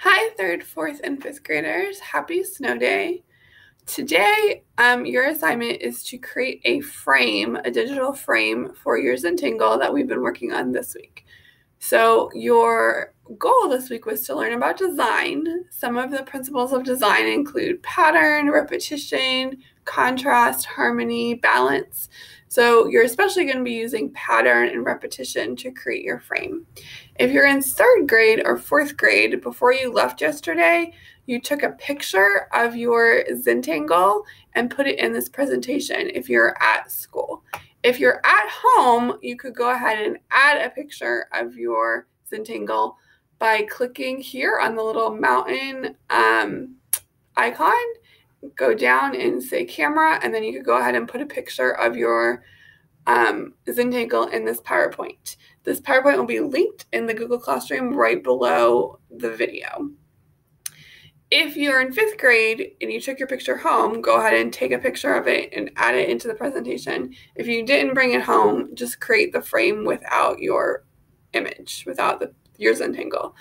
Hi, 3rd, 4th, and 5th graders. Happy snow day. Today, your assignment is to create a frame, a digital frame for your Zentangle that we've been working on this week. So your goal this week was to learn about design. Some of the principles of design include pattern, repetition, contrast, harmony, balance. So you're especially going to be using pattern and repetition to create your frame. If you're in 3rd grade or 4th grade, before you left yesterday, you took a picture of your Zentangle and put it in this presentation if you're at school. If you're at home, you could go ahead and add a picture of your Zentangle by clicking here on the little mountain icon, go down and say camera, and then you could go ahead and put a picture of your Zentangle in this PowerPoint. This PowerPoint will be linked in the Google Classroom right below the video. If you're in 5th grade and you took your picture home, go ahead and take a picture of it and add it into the presentation. If you didn't bring it home, just create the frame without your image, without your Zentangle.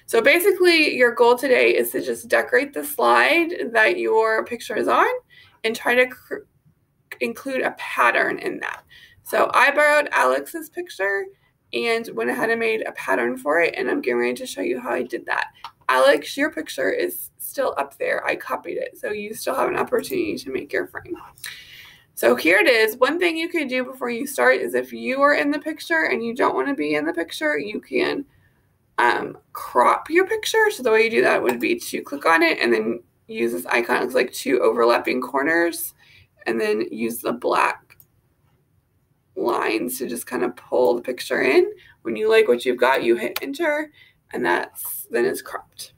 So basically, your goal today is to just decorate the slide that your picture is on and try to include a pattern in that. So I borrowed Alex's picture and went ahead and made a pattern for it, and I'm getting ready to show you how I did that. Alex, your picture is still up there. I copied it, so you still have an opportunity to make your frame. So here it is. One thing you could do before you start is if you are in the picture and you don't want to be in the picture, you can crop your picture. So the way you do that would be to click on it and then use this icon. It looks like 2 overlapping corners, and then use the black lines to just kind of pull the picture in. When you like what you've got, you hit enter, and then it's cropped.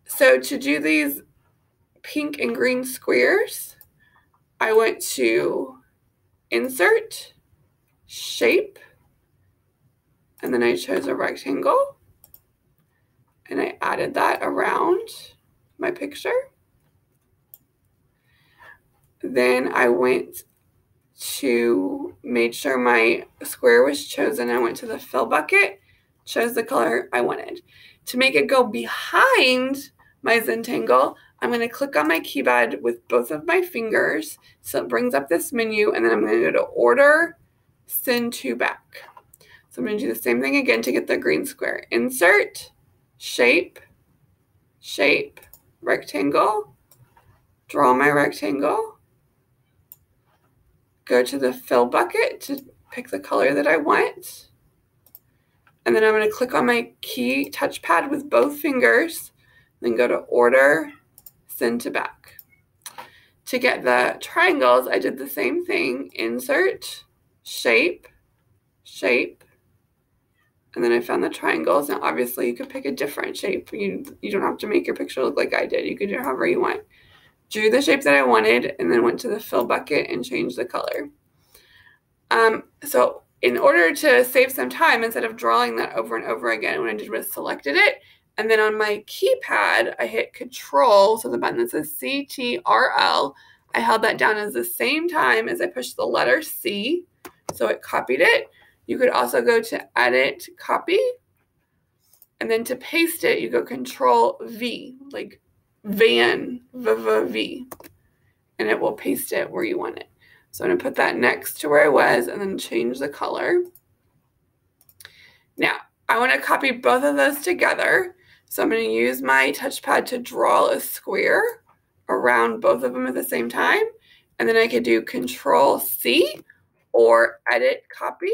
So to do these pink and green squares, I went to Insert, Shape, and then I chose a rectangle, and I added that around my picture. Then I went to made sure my square was chosen. I went to the fill bucket, chose the color I wanted. To make it go behind my Zentangle, I'm going to click on my keypad with both of my fingers. So it brings up this menu, and then I'm going to go to Order, Send to Back. So I'm going to do the same thing again to get the green square. Insert, Shape, Shape, Rectangle, draw my rectangle, go to the fill bucket to pick the color that I want. And then I'm going to click on my key touchpad with both fingers, then go to Order, Send to Back. To get the triangles, I did the same thing. Insert, Shape, Shape, and then I found the triangles. Now, obviously, you could pick a different shape. You don't have to make your picture look like I did. You could do it however you want. Drew the shape that I wanted, and then went to the fill bucket and changed the color. So in order to save some time, instead of drawing that over and over again, what I did was selected it, and then on my keypad, I hit Control, so the button that says CTRL, I held that down at the same time as I pushed the letter C, so it copied it. You could also go to Edit, Copy, and then to paste it, you go Control V, like van, V, and it will paste it where you want it. So I'm going to put that next to where I was and then change the color. Now, I want to copy both of those together. So I'm going to use my touchpad to draw a square around both of them at the same time. And then I could do Control C or Edit, Copy,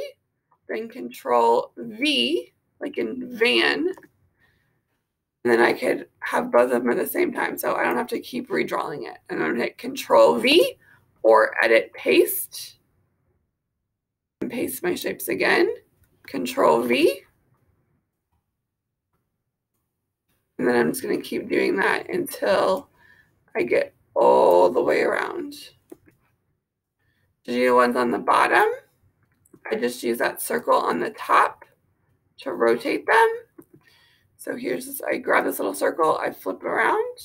then Control V, like in van. And then I could have both of them at the same time, so I don't have to keep redrawing it. And I'm going to hit Control V or Edit, Paste, and paste my shapes again. Control V. And then I'm just going to keep doing that until I get all the way around. To do the ones on the bottom, I just use that circle on the top to rotate them. So here's this, I grab this little circle, I flip it around.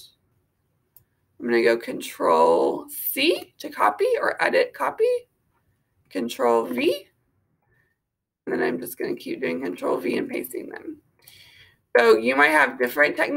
I'm going to go Control C to copy or Edit, Copy, Control V, and then I'm just going to keep doing Control V and pasting them. So you might have different techniques.